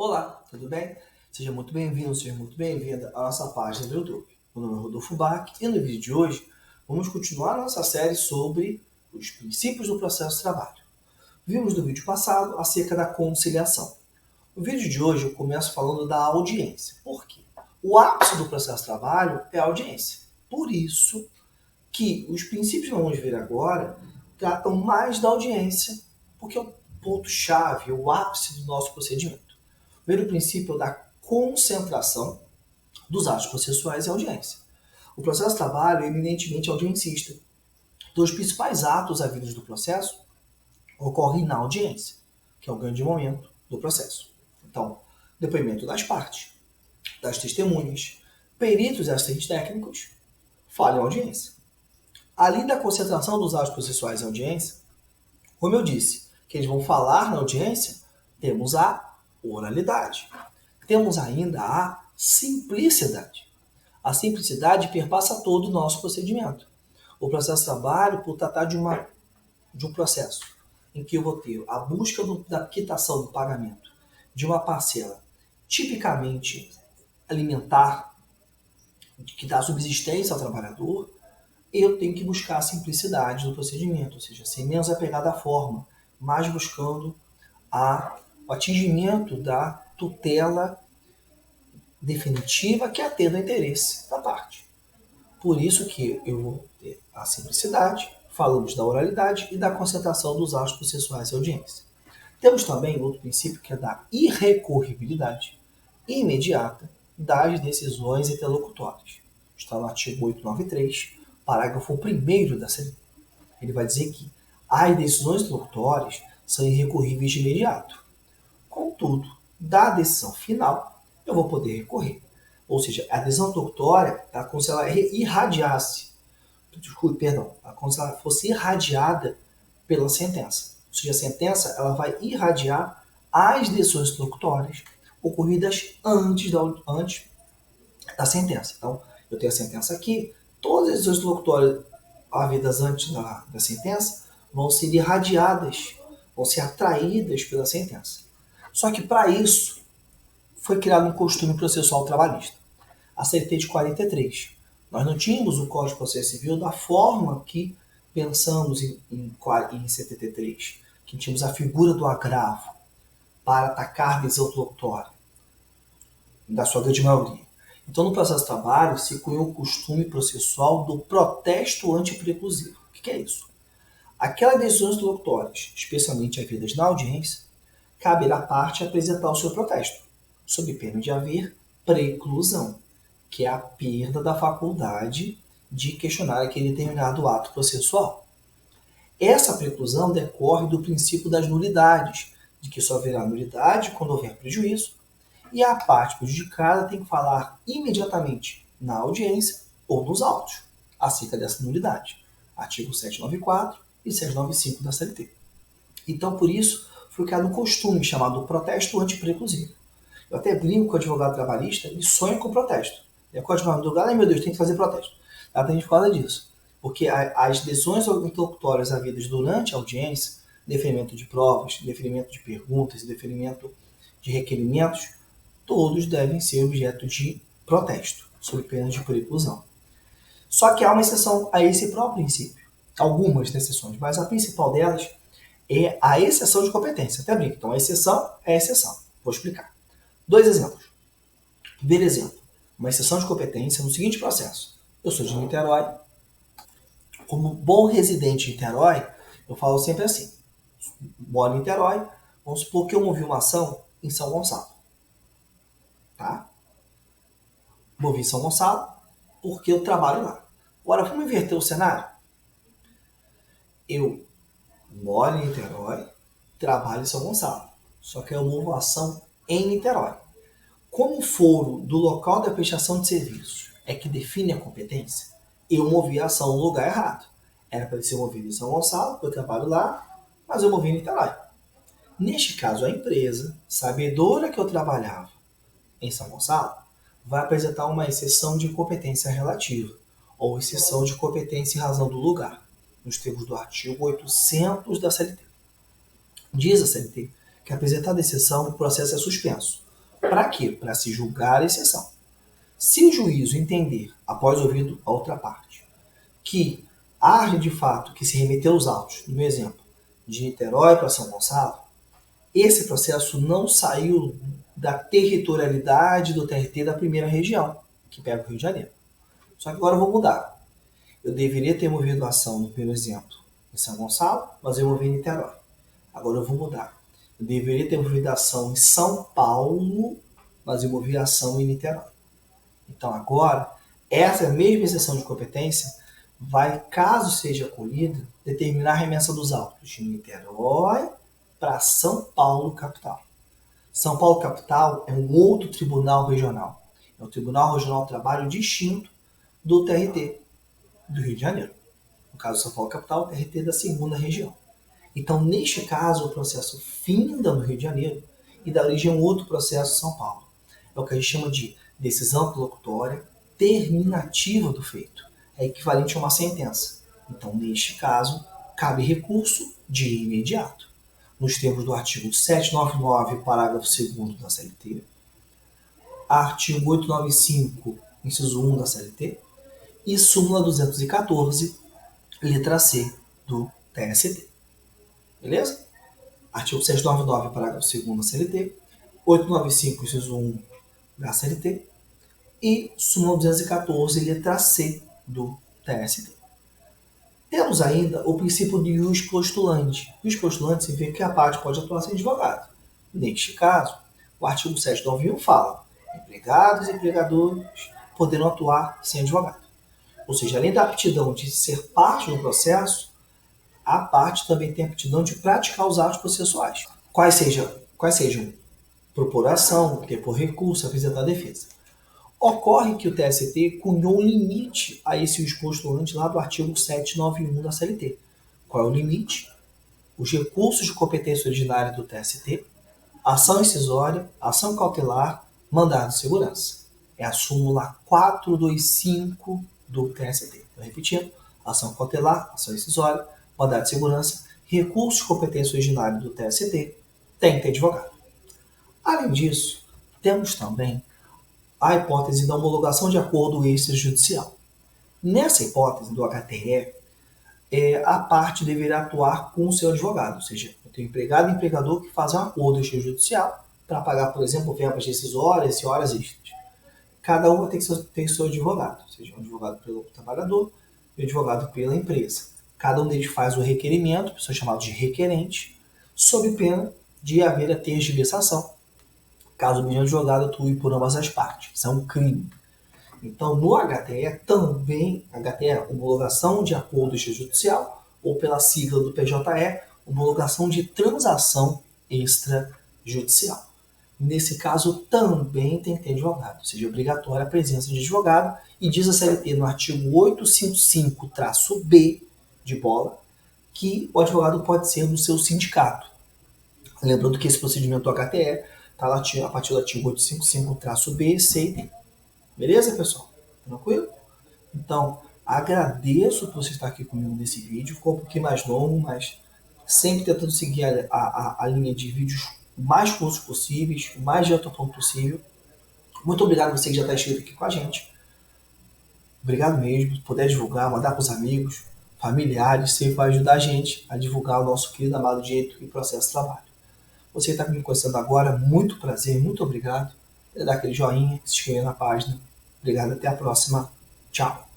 Olá, tudo bem? Seja muito bem-vindo, seja muito bem-vinda à nossa página do YouTube. Meu nome é Rodolfo Bach e no vídeo de hoje vamos continuar a nossa série sobre os princípios do processo de trabalho. Vimos no vídeo passado acerca da conciliação. No vídeo de hoje eu começo falando da audiência. Por quê? O ápice do processo de trabalho é a audiência. Por isso que os princípios que vamos ver agora tratam mais da audiência, porque é o ponto-chave, o ápice do nosso procedimento. O primeiro princípio é o da concentração dos atos processuais e audiência. O processo de trabalho é eminentemente audiencista. Então, os principais atos havidos do processo ocorrem na audiência, que é o grande momento do processo. Então, depoimento das partes, das testemunhas, peritos e assistentes técnicos, falham a audiência. Além da concentração dos atos processuais e audiência, como eu disse, que eles vão falar na audiência, temos a oralidade. Temos ainda a simplicidade. A simplicidade perpassa todo o nosso procedimento. O processo de trabalho, por tratar de um processo em que eu vou ter a busca da quitação do pagamento de uma parcela tipicamente alimentar, que dá subsistência ao trabalhador, eu tenho que buscar a simplicidade do procedimento, ou seja, ser menos apegado à forma, mas buscando o atingimento da tutela definitiva que atenda ao interesse da parte. Por isso que eu vou ter a simplicidade, falamos da oralidade e da concentração dos atos processuais e audiência. Temos também outro princípio que é da irrecorribilidade imediata das decisões interlocutórias. Está no artigo 893, parágrafo 1º da CLT. Ele vai dizer que as decisões interlocutórias são irrecorríveis de imediato. Contudo, da decisão final, eu vou poder recorrer. Ou seja, a decisão interlocutória é como se ela irradiasse, como se ela fosse irradiada pela sentença. Ou seja, a sentença ela vai irradiar as decisões interlocutórias ocorridas antes da sentença. Então, eu tenho a sentença aqui, todas as decisões interlocutórias havidas antes da sentença vão ser irradiadas, vão ser atraídas pela sentença. Só que para isso foi criado um costume processual trabalhista, a CLT de 43. Nós não tínhamos o Código de Processo Civil da forma que pensamos em 73, que tínhamos a figura do agravo para atacar decisão interlocutória, da sua grande maioria. Então, no processo de trabalho, se cunhou o costume processual do protesto antipreclusivo. O que é isso? Aquelas decisões interlocutórias, especialmente havidas na audiência, caberá à parte apresentar o seu protesto, sob pena de haver preclusão, que é a perda da faculdade de questionar aquele determinado ato processual. Essa preclusão decorre do princípio das nulidades, de que só haverá nulidade quando houver prejuízo, e a parte prejudicada tem que falar imediatamente na audiência ou nos autos, acerca dessa nulidade. Artigo 794 e 795 da CLT. Então, por isso, foi criado um costume chamado protesto antipreclusivo. Eu até brinco com o advogado trabalhista e sonho com protesto. E o advogado, ai meu Deus, tem que fazer protesto. Ela tem por causa disso. Porque as decisões interlocutórias havidas durante a audiência, deferimento de provas, deferimento de perguntas, deferimento de requerimentos, todos devem ser objeto de protesto, sob pena de preclusão. Só que há uma exceção a esse próprio princípio. Algumas exceções, mas a principal delas é a exceção de competência. Até brinco. Então, a exceção é a exceção. Vou explicar. 2 exemplos. Primeiro exemplo. Uma exceção de competência no seguinte processo. Eu sou de Niterói. Como bom residente de Niterói, eu falo sempre assim. Moro em Niterói. Vamos supor que eu movi uma ação em São Gonçalo. Tá? Movi em São Gonçalo porque eu trabalho lá. Agora, vamos inverter o cenário? Eu moro em Niterói, trabalho em São Gonçalo. Só que eu movo a ação em Niterói. Como o foro do local da prestação de serviços é que define a competência, eu movi a ação no lugar errado. Era para ser movido em São Gonçalo, porque eu trabalho lá, mas eu movi em Niterói. Neste caso, a empresa, sabedora que eu trabalhava em São Gonçalo, vai apresentar uma exceção de competência relativa, ou exceção de competência em razão do lugar, nos termos do artigo 800 da CLT. Diz a CLT que, apresentada a exceção, o processo é suspenso, Para quê? Para se julgar a exceção. Se o juízo entender, após ouvido a outra parte, que há de fato que se remeteu aos autos, no meu exemplo, de Niterói para São Gonçalo, esse processo não saiu da territorialidade do TRT da primeira região, que pega o Rio de Janeiro. Só que agora eu vou mudar. Eu deveria ter movido a ação, no primeiro exemplo, em São Gonçalo, mas eu movi em Niterói. Agora eu vou mudar. Eu deveria ter movido a ação em São Paulo, mas eu movi a ação em Niterói. Então agora, essa mesma exceção de competência vai, caso seja acolhida, determinar a remessa dos autos de Niterói para São Paulo, capital. São Paulo, capital, é um outro tribunal regional. É o Tribunal Regional do Trabalho distinto do TRT do Rio de Janeiro. No caso, São Paulo, capital, o TRT da segunda região. Então, neste caso, o processo finda no Rio de Janeiro e dá origem a um outro processo em São Paulo. É o que a gente chama de decisão interlocutória terminativa do feito. É equivalente a uma sentença. Então, neste caso, cabe recurso de imediato. Nos termos do artigo 799, parágrafo 2º da CLT, artigo 895, inciso 1 da CLT, e súmula 214, letra C do TST. Beleza? Artigo 799, parágrafo 2º da CLT, 895, inciso 1 da CLT, e súmula 214, letra C do TST. Temos ainda o princípio de ius postulante. Ius postulante significa que a parte pode atuar sem advogado. Neste caso, o artigo 791 fala: empregados e empregadores poderão atuar sem advogado. Ou seja, além da aptidão de ser parte do processo, a parte também tem a aptidão de praticar os atos processuais. Quais sejam propor ação, depor recurso, apresentar defesa. Ocorre que o TST cunhou um limite a esse ius postulante lá do artigo 791 da CLT. Qual é o limite? Os recursos de competência originária do TST, ação incisória, ação cautelar, mandado de segurança. É a súmula 425 do TST. Então, repetindo, ação cautelar, ação incisória, mandado de segurança, recursos de competência originária do TST, tem que ter advogado. Além disso, temos também a hipótese da homologação de acordo extrajudicial. Nessa hipótese do HTE, a parte deverá atuar com o seu advogado, ou seja, eu tenho empregado e empregador que fazem um acordo extrajudicial para pagar, por exemplo, verbas decisórias e horas extras. Cada um tem que ter seu advogado, ou seja, um advogado pelo trabalhador e um advogado pela empresa. Cada um deles faz o requerimento, pessoa chamada de requerente, sob pena de haver a tergiversação, caso o mesmo advogado atue por ambas as partes. Isso é um crime. Então, no HTE também, HTE, homologação de acordo extrajudicial, ou pela sigla do PJE, homologação de transação extrajudicial. Nesse caso, também tem que ter advogado, ou seja, é obrigatória a presença de advogado, e diz a CLT no artigo 855-B de bola, que o advogado pode ser do seu sindicato. Lembrando que esse procedimento do HTE está lá a partir do artigo 855-B, C e D. Beleza, pessoal? Tranquilo? Então, agradeço por você estar aqui comigo nesse vídeo. Ficou um pouquinho mais longo, mas sempre tentando seguir a linha de vídeos o mais curtos possíveis, o mais direto ao ponto possível. Muito obrigado a você que já está inscrito aqui com a gente. Obrigado mesmo. Se puder divulgar, mandar para os amigos, familiares, sempre vai ajudar a gente a divulgar o nosso querido amado direito e processo de trabalho. Você está me conhecendo agora, muito prazer, muito obrigado. Dá aquele joinha, se inscrever na página. Obrigado, até a próxima. Tchau.